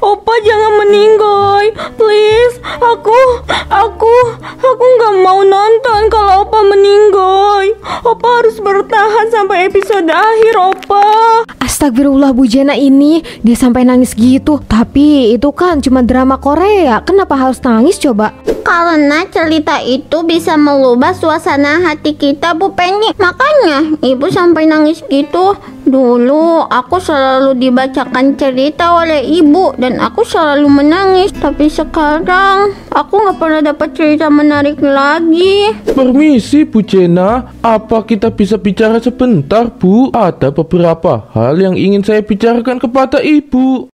Opa jangan meninggal, please. Aku nggak mau nonton kalau Opa meninggal. Opa harus bertahan sampai episode akhir, Opa. Astagfirullah, Bu Jena, ini dia sampai nangis gitu. Tapi itu kan cuma drama Korea. Kenapa harus nangis coba? Karena cerita itu bisa merubah suasana hati kita, Bu Penny. Makanya ibu sampai nangis gitu. Dulu aku selalu dibacakan cerita oleh ibu dan aku selalu menangis. Tapi sekarang aku nggak pernah dapat cerita menarik lagi. Permisi Bu Jena, apa kita bisa bicara sebentar Bu? Ada beberapa hal yang ingin saya bicarakan kepada ibu.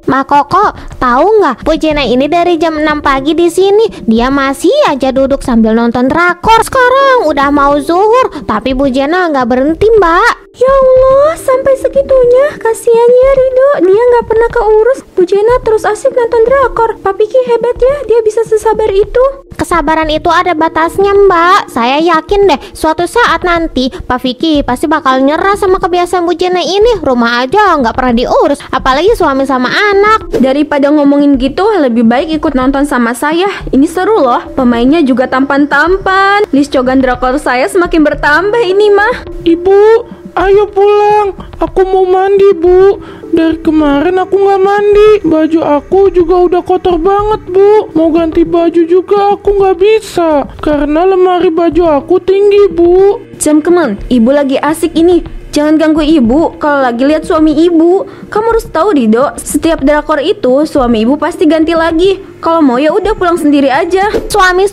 Ma Koko, tahu nggak? Bu Jena ini dari jam 6 pagi di sini. Dia masih aja duduk sambil nonton drakor. Sekarang udah mau zuhur, tapi Bu Jena nggak berhenti, Mbak. Ya Allah, sampai segitunya. Kasihan ya Rido, dia nggak pernah keurus. Bu Jena terus asik nonton drakor. Pak Piki hebat ya, dia bisa sesabar itu. Kesabaran itu ada batasnya, Mbak. Saya yakin deh, suatu saat nanti Pak Vicky pasti bakal nyerah sama kebiasaan Bu Jena ini. Rumah aja nggak pernah diurus, apalagi suami sama anak. Daripada ngomongin gitu, lebih baik ikut nonton sama saya. Ini seru loh, pemainnya juga tampan-tampan. List cogan drakor saya semakin bertambah ini mah. Ibu, ayo pulang. Aku mau mandi Bu. Dari kemarin aku nggak mandi. Baju aku juga udah kotor banget Bu. Mau ganti baju juga aku nggak bisa karena lemari baju aku tinggi Bu. Jam kemen, ibu lagi asik ini. Jangan ganggu ibu kalau lagi lihat suami ibu. Kamu harus tahu Rido, setiap drakor itu suami ibu pasti ganti lagi. Kalau mau ya udah pulang sendiri aja. Suami.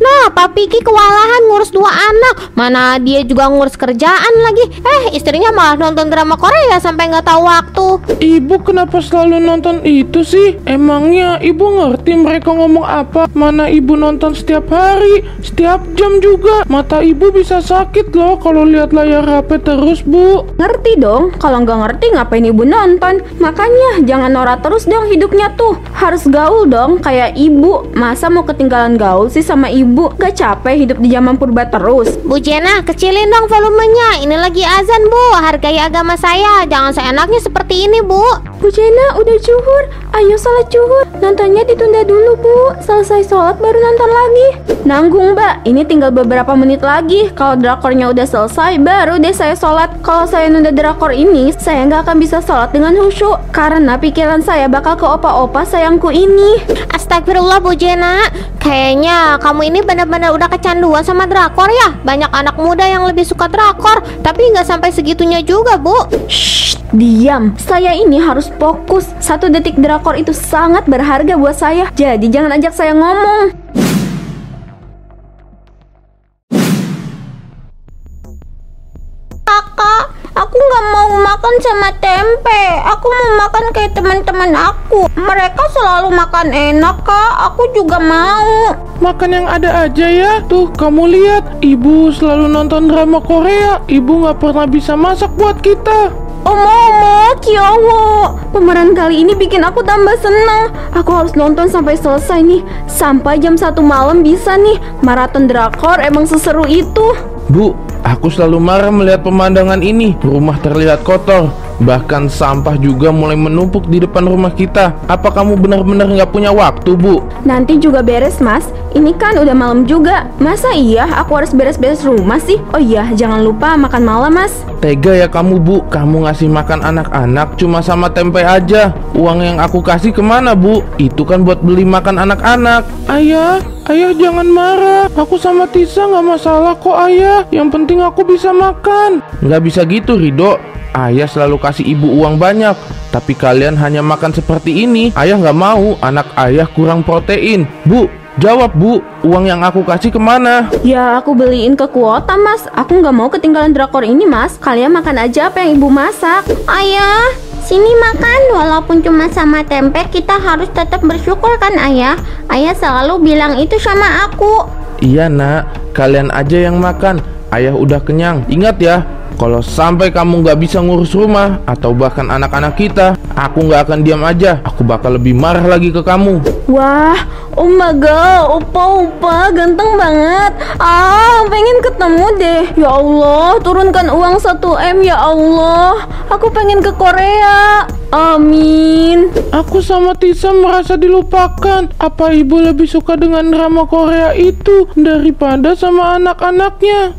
Nah, Pak Piki kewalahan ngurus 2 anak. Mana dia juga ngurus kerjaan lagi. Istrinya malah nonton drama Korea sampai nggak tahu waktu. Ibu kenapa selalu nonton itu sih? Emangnya ibu ngerti mereka ngomong apa? Mana ibu nonton setiap hari, setiap jam juga. Mata ibu bisa sakit loh kalau lihat layar HP terus Bu. Ngerti dong, kalau nggak ngerti ngapain ibu nonton? Makanya jangan norak terus dong hidupnya tuh. Harus gaul dong kayak ibu. Masa mau ketinggalan gaul sih sama ibu? Gak capek hidup di zaman purba terus? Bu Jena, kecilin dong volumenya. Ini lagi azan Bu, hargai agama saya. Jangan seenaknya seperti ini Bu. Bu Jena udah zuhur, ayo sholat zuhur. Nontonnya ditunda dulu Bu, selesai sholat baru nonton lagi. Nanggung Mbak, ini tinggal beberapa menit lagi. Kalau drakornya udah selesai baru deh saya sholat. Kalau saya nunda drakor ini, saya nggak akan bisa sholat dengan khusyuk karena pikiran saya bakal ke opa-opa sayangku ini. Astagfirullah Bu Jena, kayaknya kamu ini benar-benar udah kecanduan sama drakor ya. Banyak anak muda yang lebih suka drakor, tapi nggak sampai segitunya juga Bu. Shh, diam. Saya ini harus fokus. 1 detik drakor itu sangat berharga buat saya. Jadi jangan ajak saya ngomong. Kakak, aku nggak mau makan sama tempe. Aku mau makan kayak teman-teman aku. Mereka selalu makan enak, Kak. Aku juga mau. Makan yang ada aja ya. Tuh kamu lihat, ibu selalu nonton drama Korea. Ibu nggak pernah bisa masak buat kita. Omo, Kyowo. Pemeran kali ini bikin aku tambah senang. Aku harus nonton sampai selesai nih. Sampai jam 1 malam bisa nih. Maraton drakor emang seseru itu. Bu, aku selalu marah melihat pemandangan ini. Rumah terlihat kotor. Bahkan sampah juga mulai menumpuk di depan rumah kita. Apa kamu benar-benar nggak punya waktu, Bu? Nanti juga beres, Mas. Ini kan udah malam juga. Masa iya aku harus beres-beres rumah sih? Oh iya, jangan lupa makan malam, Mas. Tega ya kamu, Bu. Kamu ngasih makan anak-anak cuma sama tempe aja. Uang yang aku kasih kemana, Bu? Itu kan buat beli makan anak-anak. Ayah jangan marah. Aku sama Tisa nggak masalah kok, Ayah. Yang penting aku bisa makan. Nggak bisa gitu, Rido. Ayah selalu kasih ibu uang banyak, tapi kalian hanya makan seperti ini. Ayah nggak mau anak ayah kurang protein. Bu, jawab Bu, uang yang aku kasih kemana? Ya aku beliin ke kuota, Mas. Aku nggak mau ketinggalan drakor ini, Mas. Kalian makan aja apa yang ibu masak. Ayah, sini makan. Walaupun cuma sama tempe, kita harus tetap bersyukur kan, Ayah? Ayah selalu bilang itu sama aku. Iya nak, kalian aja yang makan. Ayah udah kenyang. Ingat ya, Kalau sampai kamu nggak bisa ngurus rumah atau bahkan anak-anak kita, aku nggak akan diam aja. Aku bakal lebih marah lagi ke kamu. Wah, oh my god, opa ganteng banget. Pengen ketemu deh. Ya Allah, turunkan uang 1 M ya Allah. Aku pengen ke Korea. Amin. Aku sama Tisa merasa dilupakan. Apa ibu lebih suka dengan drama Korea itu daripada sama anak-anaknya?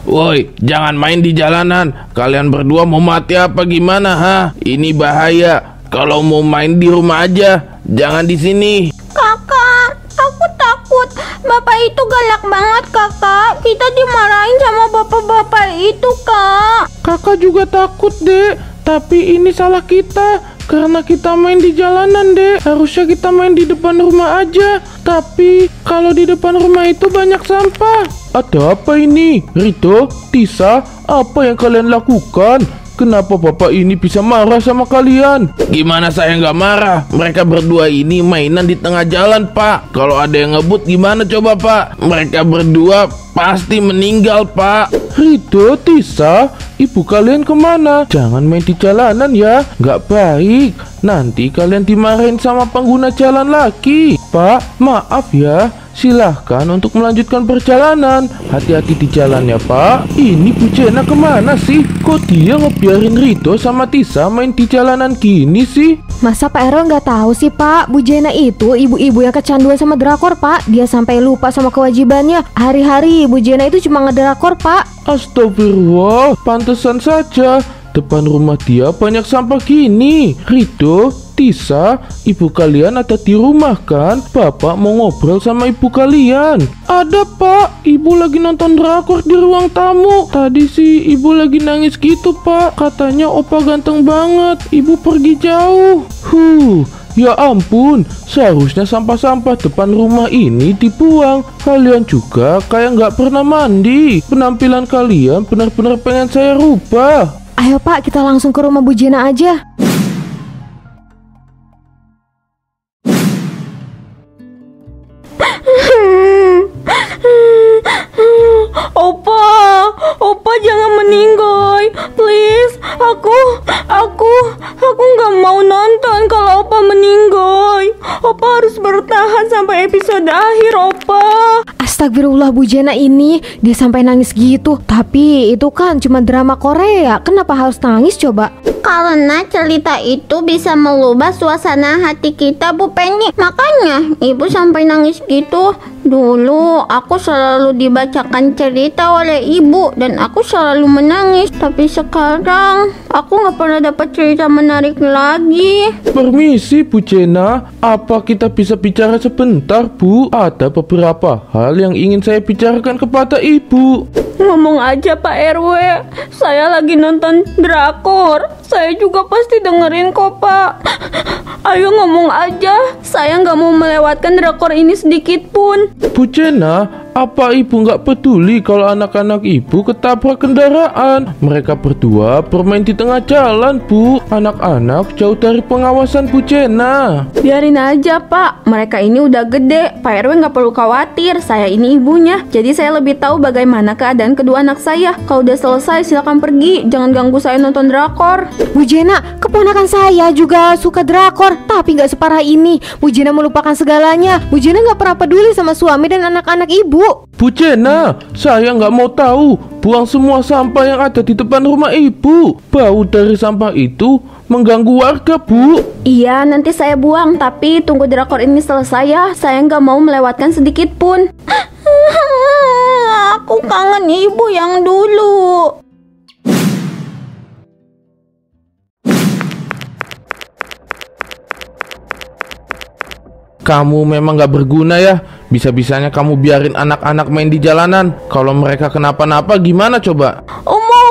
Woi, jangan main di jalanan. Kalian berdua mau mati apa gimana, ha? Ini bahaya. Kalau mau main di rumah aja, jangan di sini. Kakak, aku takut. Bapak itu galak banget, Kakak. Kita dimarahin sama bapak-bapak itu, Kak. Kakak juga takut, Dek. Tapi ini salah kita. Karena kita main di jalanan, Dek. Harusnya kita main di depan rumah aja. Tapi kalau di depan rumah itu banyak sampah. Ada apa ini? Rito, Tisa, apa yang kalian lakukan? Kenapa bapak ini bisa marah sama kalian? Gimana saya nggak marah? Mereka berdua ini mainan di tengah jalan, Pak. Kalau ada yang ngebut gimana coba, Pak? Mereka berdua pasti meninggal, Pak. Rito, Tisa, ibu kalian kemana? Jangan main di jalanan ya, nggak baik. Nanti kalian dimarahin sama pengguna jalan lagi. Pak, maaf ya. Silahkan untuk melanjutkan perjalanan. Hati-hati di jalan ya, Pak. Ini Bu Jena kemana sih? Kok dia ngebiarin Rito sama Tisa main di jalanan gini sih? Masa Pak Erol nggak tahu sih Pak? Bu Jena itu ibu-ibu yang kecanduan sama drakor Pak. Dia sampai lupa sama kewajibannya. Hari-hari Bu Jena itu cuma ngedrakor Pak. Astagfirullah, pantesan saja depan rumah dia banyak sampah gini. Rito, Tisa, ibu kalian ada di rumah kan? Bapak mau ngobrol sama ibu kalian. Ada, Pak. Ibu lagi nonton drakor di ruang tamu. Tadi sih ibu lagi nangis gitu, Pak. Katanya opa ganteng banget. Ibu pergi jauh. Ya ampun, seharusnya sampah-sampah depan rumah ini dibuang. Kalian juga kayak nggak pernah mandi. Penampilan kalian benar-benar pengen saya rubah. Ayo Pak, kita langsung ke rumah Bu Jena aja. Opa jangan meninggoy, please. Aku nggak mau nonton kalau Opa meninggoy. Opa harus bertahan sampai episode akhir, Opa. Astagfirullah, Bu Jena ini dia sampai nangis gitu. Tapi itu kan cuma drama Korea. Kenapa harus nangis coba? Karena cerita itu bisa merubah suasana hati kita, Bu Penny. Makanya ibu sampai nangis gitu. Dulu aku selalu dibacakan cerita oleh ibu dan aku selalu menangis. Tapi sekarang aku nggak pernah dapat cerita menarik lagi. Permisi Bu Jena, apa kita bisa bicara sebentar, Bu? Ada beberapa hal yang ingin saya bicarakan kepada ibu. Ngomong aja Pak RW, saya lagi nonton drakor. Saya juga pasti dengerin kok Pak. Ayo ngomong aja, saya nggak mau melewatkan drakor ini sedikit pun. Bu Jena, apa ibu nggak peduli kalau anak-anak ibu ketabrak kendaraan? Mereka berdua bermain di tengah jalan, Bu. Anak-anak jauh dari pengawasan Bu Jena. Biarin aja Pak, mereka ini udah gede. Pak RW nggak perlu khawatir, saya ini ibunya. Jadi saya lebih tahu bagaimana keadaan kedua anak saya. Kalau udah selesai silakan pergi, jangan ganggu saya nonton drakor. Bu Jena, keponakan saya juga suka drakor, tapi nggak separah ini. Bu Jena melupakan segalanya. Bu Jena nggak pernah peduli sama suami dan anak-anak ibu. Bu Jena, saya nggak mau tahu. Buang semua sampah yang ada di depan rumah ibu. Bau dari sampah itu mengganggu warga, Bu. Iya, nanti saya buang. Tapi tunggu drakor ini selesai ya. Saya nggak mau melewatkan sedikit pun. Aku kangen ibu yang dulu. Kamu memang gak berguna ya. Bisa-bisanya kamu biarin anak-anak main di jalanan. Kalau mereka kenapa-napa gimana coba? Omo,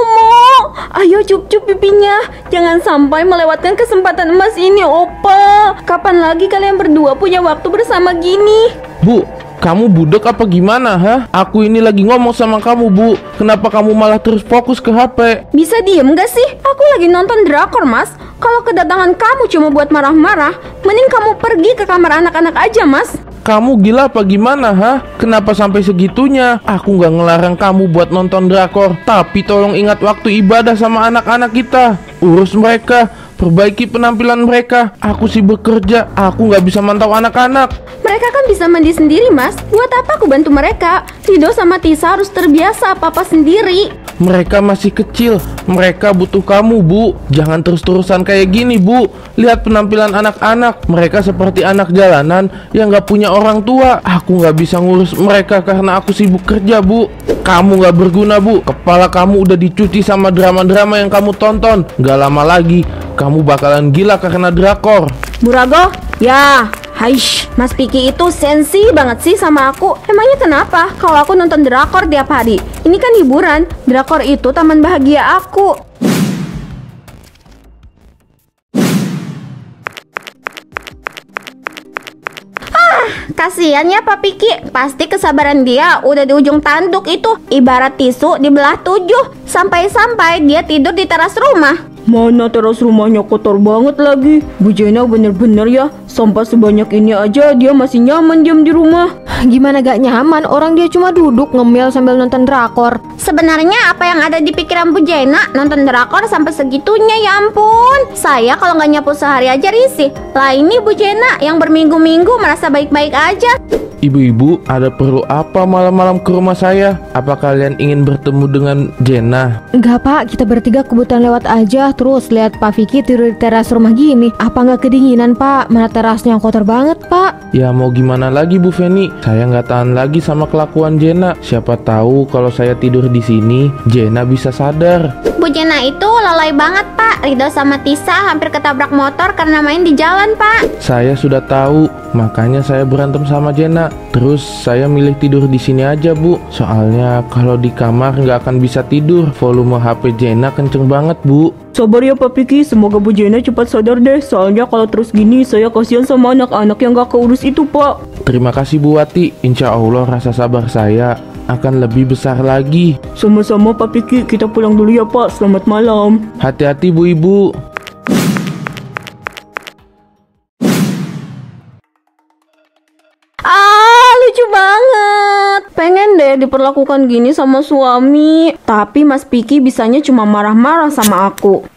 ayo cup-cup pipinya. Jangan sampai melewatkan kesempatan emas ini, Opa. Kapan lagi kalian berdua punya waktu bersama gini? Bu, kamu budek apa gimana, ha? Aku ini lagi ngomong sama kamu, Bu. Kenapa kamu malah terus fokus ke HP? Bisa diem gak sih? Aku lagi nonton drakor, Mas. Kalau kedatangan kamu cuma buat marah-marah, mending kamu pergi ke kamar anak-anak aja, Mas. Kamu gila apa gimana, ha? Kenapa sampai segitunya? Aku nggak ngelarang kamu buat nonton drakor, tapi tolong ingat waktu ibadah sama anak-anak kita. Urus mereka, perbaiki penampilan mereka. Aku sih bekerja, aku nggak bisa mantau anak-anak. Mereka kan bisa mandi sendiri, Mas. Buat apa aku bantu mereka? Rido sama Tisa harus terbiasa apa-apa sendiri. Mereka masih kecil, mereka butuh kamu, Bu. Jangan terus-terusan kayak gini, Bu. Lihat penampilan anak-anak, mereka seperti anak jalanan yang gak punya orang tua. Aku gak bisa ngurus mereka karena aku sibuk kerja, Bu. Kamu gak berguna, Bu. Kepala kamu udah dicuci sama drama-drama yang kamu tonton. Gak lama lagi, kamu bakalan gila karena drakor. Burago, ya. Haish, Mas Piki itu sensi banget sih sama aku. Emangnya kenapa kalau aku nonton drakor tiap hari? Ini kan hiburan. Drakor itu taman bahagia aku. Kasian ya Pak Piki, pasti kesabaran dia udah di ujung tanduk itu. Ibarat tisu dibelah 7. Sampai-sampai dia tidur di teras rumah. Mana teras rumahnya kotor banget lagi. Bu Jena bener-bener ya, sampah sebanyak ini aja dia masih nyaman diam di rumah. Gimana gak nyaman? Orang dia cuma duduk ngemil sambil nonton drakor. Sebenarnya apa yang ada di pikiran Bu Jena nonton drakor sampai segitunya, ya ampun. Saya kalau nggak nyapu sehari aja risih. Lah ini Bu Jena yang berminggu-minggu merasa baik-baik aja. Ibu-ibu, ada perlu apa malam-malam ke rumah saya? Apa kalian ingin bertemu dengan Jena? Enggak pak, kita bertiga kebutuhan lewat aja. Terus lihat Pak Vicky tidur di teras rumah gini. Apa nggak kedinginan pak? Mana terasnya kotor banget pak. Ya mau gimana lagi Bu Feni? Saya nggak tahan lagi sama kelakuan Jena. Siapa tahu kalau saya tidur di sini, Jena bisa sadar. Bu Jena itu lalai banget Pak. Rido sama Tisa hampir ketabrak motor karena main di jalan Pak. Saya sudah tahu, makanya saya berantem sama Jena. Terus saya milih tidur di sini aja Bu. Soalnya kalau di kamar nggak akan bisa tidur. Volume HP Jena kenceng banget Bu. Sabar ya Pak Piki, semoga Bu Jena cepat sadar deh. Soalnya kalau terus gini saya kasihan sama anak-anak yang gak keurus itu Pak. Terima kasih Bu Wati. Insya Allah rasa sabar saya akan lebih besar lagi. Sama-sama Pak Piki, kita pulang dulu ya Pak. Selamat malam. Hati-hati Bu Ibu. Lucu banget. Pengen deh diperlakukan gini sama suami. Tapi Mas Piki bisanya cuma marah-marah sama aku.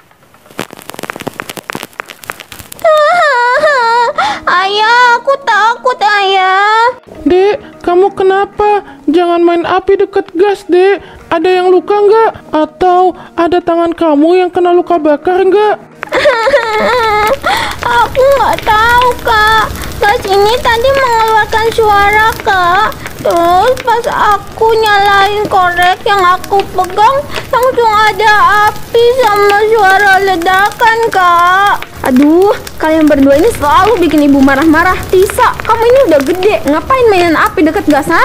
Ayah, aku takut ayah. Dek, kamu kenapa? Jangan main api deket gas, Dek. Ada yang luka nggak? Atau ada tangan kamu yang kena luka bakar nggak? Aku nggak tahu kak. Gas ini tadi mengeluarkan suara kak. Terus pas aku nyalain korek yang aku pegang, langsung ada api sama suara ledakan kak. Aduh, kalian berdua ini selalu bikin ibu marah-marah. Tisa, kamu ini udah gede, ngapain mainan api deket gas, ha?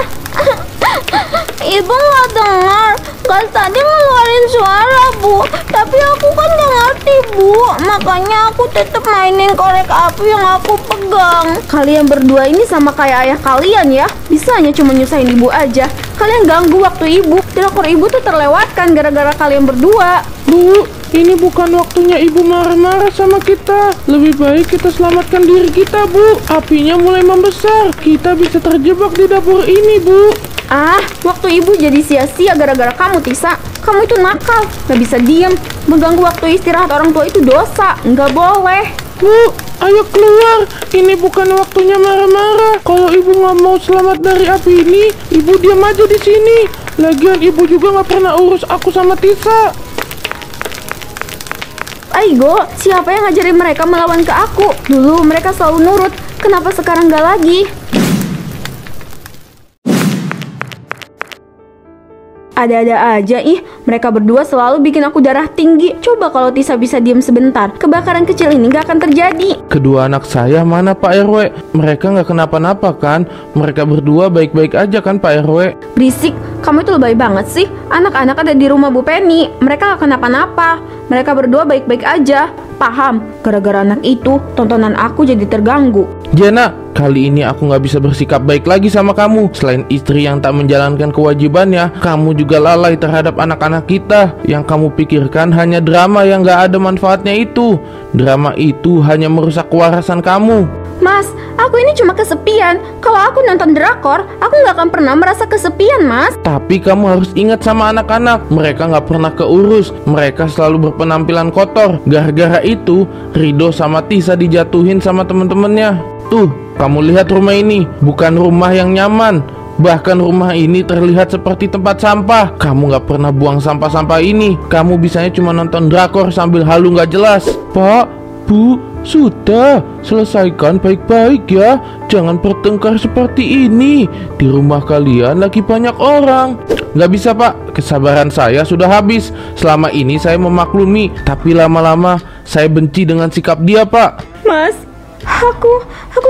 Ibu nggak dengar, gas tadi ngeluarin suara bu. Tapi aku kan nggak ngerti bu, makanya aku tetap mainin korek api yang aku pegang. Kalian berdua ini sama kayak ayah kalian ya. Bisanya cuma nyusahin ibu aja. Kalian ganggu waktu ibu. Drakor ibu tuh terlewatkan gara-gara kalian berdua. Bu, ini bukan waktunya ibu marah-marah sama kita. Lebih baik kita selamatkan diri kita, Bu. Apinya mulai membesar. Kita bisa terjebak di dapur ini, Bu. Ah, waktu ibu jadi sia-sia gara-gara kamu, Tisa. Kamu itu nakal, gak bisa diem. Mengganggu waktu istirahat orang tua itu dosa, nggak boleh. Bu, ayo keluar. Ini bukan waktunya marah-marah. Kalau ibu nggak mau selamat dari api ini, ibu diam aja di sini. Lagian ibu juga nggak pernah urus aku sama Tisa. Aigo, siapa yang ngajarin mereka melawan ke aku? Dulu mereka selalu nurut, kenapa sekarang nggak lagi? Ada-ada aja ih, mereka berdua selalu bikin aku darah tinggi. Coba kalau Tisa bisa diem sebentar, kebakaran kecil ini gak akan terjadi. Kedua anak saya mana Pak RW? Mereka nggak kenapa-napa kan? Mereka berdua baik-baik aja kan Pak RW? Berisik, kamu itu lebay banget sih. Anak-anak ada di rumah Bu Penny, mereka gak kenapa-napa. Mereka berdua baik-baik aja. Paham, gara-gara anak itu, tontonan aku jadi terganggu. Jena, kali ini aku nggak bisa bersikap baik lagi sama kamu. Selain istri yang tak menjalankan kewajibannya, kamu juga lalai terhadap anak-anak kita. Yang kamu pikirkan hanya drama yang nggak ada manfaatnya itu. Drama itu hanya merusak kewarasan kamu. Mas, aku ini cuma kesepian. Kalau aku nonton drakor, aku nggak akan pernah merasa kesepian, Mas. Tapi kamu harus ingat sama anak-anak. Mereka nggak pernah keurus. Mereka selalu berpenampilan kotor. Gara-gara itu, Rido sama Tisa dijatuhin sama temen-temennya. Tuh, kamu lihat rumah ini. Bukan rumah yang nyaman. Bahkan rumah ini terlihat seperti tempat sampah. Kamu nggak pernah buang sampah-sampah ini. Kamu bisanya cuma nonton drakor sambil halu nggak jelas. Pak, Bu, sudah, selesaikan baik-baik ya. Jangan bertengkar seperti ini. Di rumah kalian lagi banyak orang. Nggak bisa, Pak, kesabaran saya sudah habis. Selama ini saya memaklumi, tapi lama-lama saya benci dengan sikap dia, Pak. Mas, aku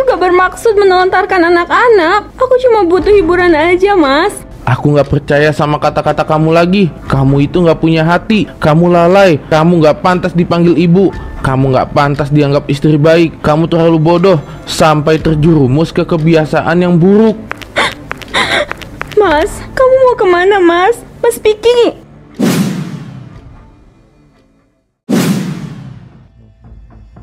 gak bermaksud menelantarkan anak-anak. Aku cuma butuh hiburan aja, Mas. Aku gak percaya sama kata-kata kamu lagi. Kamu itu gak punya hati. Kamu lalai. Kamu gak pantas dipanggil ibu. Kamu gak pantas dianggap istri baik. Kamu terlalu bodoh sampai terjerumus ke kebiasaan yang buruk. Mas, kamu mau kemana, Mas? Mas Piki.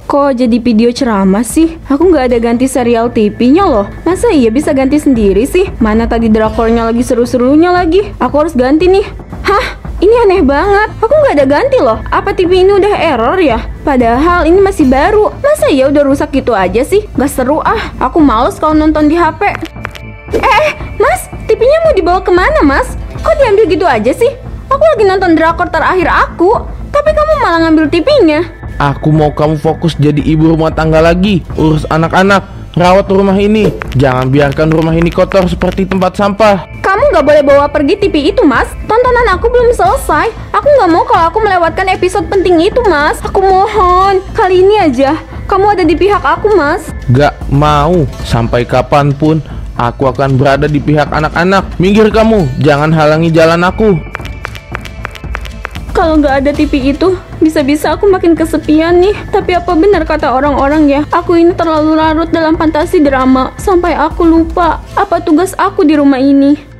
Kok jadi video ceramah sih? Aku nggak ada ganti serial TV-nya loh. Masa iya bisa ganti sendiri sih? Mana tadi drakornya lagi seru-serunya lagi? Aku harus ganti nih. Hah? Ini aneh banget. Aku nggak ada ganti loh. Apa TV ini udah error ya? Padahal ini masih baru. Masa iya udah rusak gitu aja sih? Gak seru ah. Aku males kalau nonton di HP. Mas, TV-nya mau dibawa kemana, Mas? Kok diambil gitu aja sih? Aku lagi nonton drakor terakhir aku. Tapi kamu malah ngambil TV-nya. Aku mau kamu fokus jadi ibu rumah tangga lagi. Urus anak-anak, rawat rumah ini. Jangan biarkan rumah ini kotor seperti tempat sampah. Kamu nggak boleh bawa pergi TV itu, Mas. Tontonan aku belum selesai. Aku nggak mau kalau aku melewatkan episode penting itu, Mas. Aku mohon, kali ini aja kamu ada di pihak aku, Mas. Gak mau. Sampai kapanpun aku akan berada di pihak anak-anak. Minggir kamu, jangan halangi jalan aku. Kalau nggak ada TV itu, bisa-bisa aku makin kesepian nih. Tapi apa benar kata orang-orang ya? Aku ini terlalu larut dalam fantasi drama sampai aku lupa apa tugas aku di rumah ini.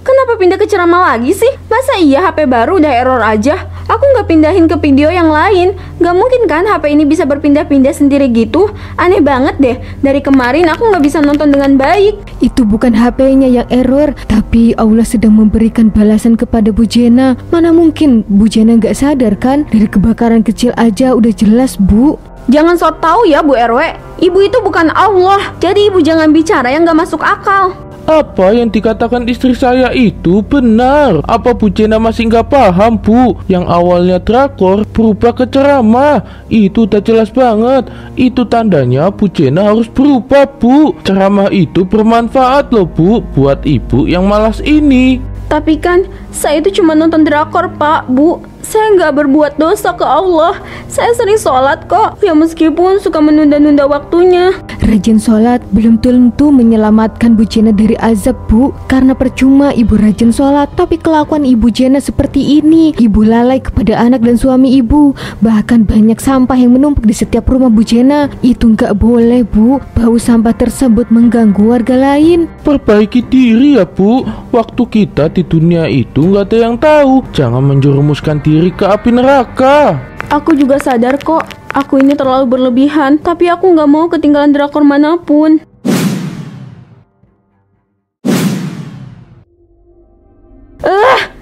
Kenapa pindah ke ceramah lagi sih? Masa iya HP baru udah error aja? Aku nggak pindahin ke video yang lain. Nggak mungkin kan HP ini bisa berpindah-pindah sendiri gitu? Aneh banget deh. Dari kemarin aku nggak bisa nonton dengan baik. Itu bukan HP-nya yang error, tapi Allah sedang memberikan balasan kepada Bu Jena. Mana mungkin Bu Jena nggak sadar kan? Dari kebakaran kecil aja udah jelas, Bu. Jangan sok tahu ya Bu RW. Ibu itu bukan Allah. Jadi ibu jangan bicara yang nggak masuk akal. Apa yang dikatakan istri saya itu benar. Apa Bu Jena masih nggak paham, Bu? Yang awalnya drakor berubah ke ceramah. Itu udah jelas banget. Itu tandanya Bu Jena harus berubah, Bu. Ceramah itu bermanfaat loh, Bu, buat ibu yang malas ini. Tapi kan saya itu cuma nonton drakor, Pak, Bu. Saya nggak berbuat dosa ke Allah. Saya sering sholat kok. Ya meskipun suka menunda-nunda waktunya. Rajin sholat belum tentu menyelamatkan Bu Jena dari azab, Bu. Karena percuma ibu rajin sholat, tapi kelakuan ibu Jena seperti ini. Ibu lalai kepada anak dan suami ibu. Bahkan banyak sampah yang menumpuk di setiap rumah Bu Jena. Itu nggak boleh, Bu. Bau sampah tersebut mengganggu warga lain. Perbaiki diri ya, Bu. Waktu kita di dunia itu nggak ada yang tahu. Jangan menjerumuskan diri ke api neraka. Aku juga sadar kok, aku ini terlalu berlebihan. Tapi aku nggak mau ketinggalan drakor manapun.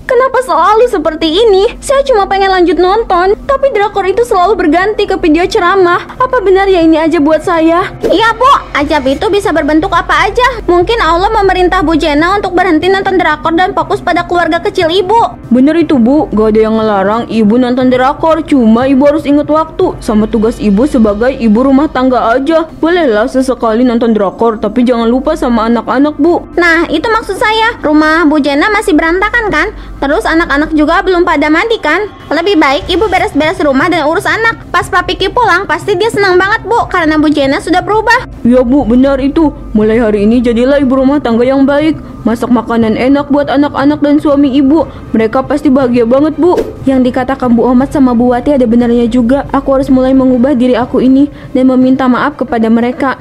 Kenapa selalu seperti ini? Saya cuma pengen lanjut nonton, tapi drakor itu selalu berganti ke video ceramah. Apa benar ya ini aja buat saya? Iya Bu, ajab itu bisa berbentuk apa aja. Mungkin Allah memerintah Bu Jena untuk berhenti nonton drakor dan fokus pada keluarga kecil ibu. Bener itu Bu, gak ada yang ngelarang ibu nonton drakor. Cuma ibu harus ingat waktu sama tugas ibu sebagai ibu rumah tangga aja. Bolehlah sesekali nonton drakor, tapi jangan lupa sama anak-anak, Bu. Nah, itu maksud saya. Rumah Bu Jena masih berantakan kan? Terus anak-anak juga belum pada mandi kan? Lebih baik ibu beres-beres rumah dan urus anak. Pas Pak Piki pulang, pasti dia senang banget Bu, karena Bu Jena sudah berubah. Ya Bu, benar itu. Mulai hari ini jadilah ibu rumah tangga yang baik. Masak makanan enak buat anak-anak dan suami ibu. Mereka pasti bahagia banget, Bu. Yang dikatakan Bu Omat sama Bu Wati ada benarnya juga. Aku harus mulai mengubah diri aku ini dan meminta maaf kepada mereka.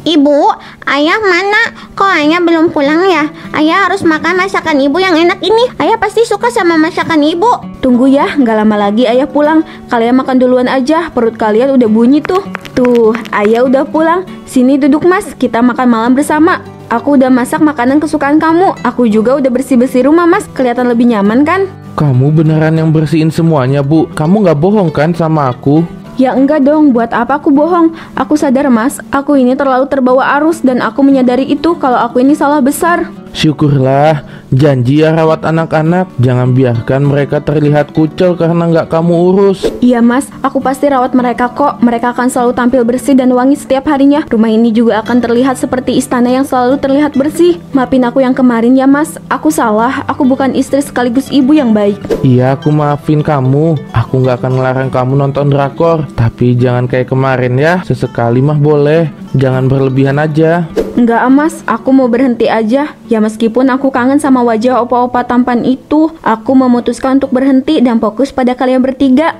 Ibu, ayah mana? Kok ayah belum pulang ya? Ayah harus makan masakan ibu yang enak ini. Ayah pasti suka sama masakan ibu. Tunggu ya, nggak lama lagi ayah pulang. Kalian makan duluan aja, perut kalian udah bunyi tuh. Tuh, ayah udah pulang. Sini duduk mas, kita makan malam bersama. Aku udah masak makanan kesukaan kamu. Aku juga udah bersih-bersih rumah mas, kelihatan lebih nyaman kan? Kamu beneran yang bersihin semuanya, Bu? Kamu nggak bohong kan sama aku? Ya enggak dong, buat apa aku bohong? Aku sadar mas, aku ini terlalu terbawa arus dan aku menyadari itu kalau aku ini salah besar. Syukurlah, janji ya rawat anak-anak. Jangan biarkan mereka terlihat kucel karena nggak kamu urus. Iya mas, aku pasti rawat mereka kok. Mereka akan selalu tampil bersih dan wangi setiap harinya. Rumah ini juga akan terlihat seperti istana yang selalu terlihat bersih. Maafin aku yang kemarin ya mas, aku salah. Aku bukan istri sekaligus ibu yang baik. Iya, aku maafin kamu. Aku nggak akan ngelarang kamu nonton drakor. Tapi jangan kayak kemarin ya. Sesekali mah boleh. Jangan berlebihan aja. Enggak mas, aku mau berhenti aja. Ya meskipun aku kangen sama wajah opa-opa tampan itu, aku memutuskan untuk berhenti dan fokus pada kalian bertiga.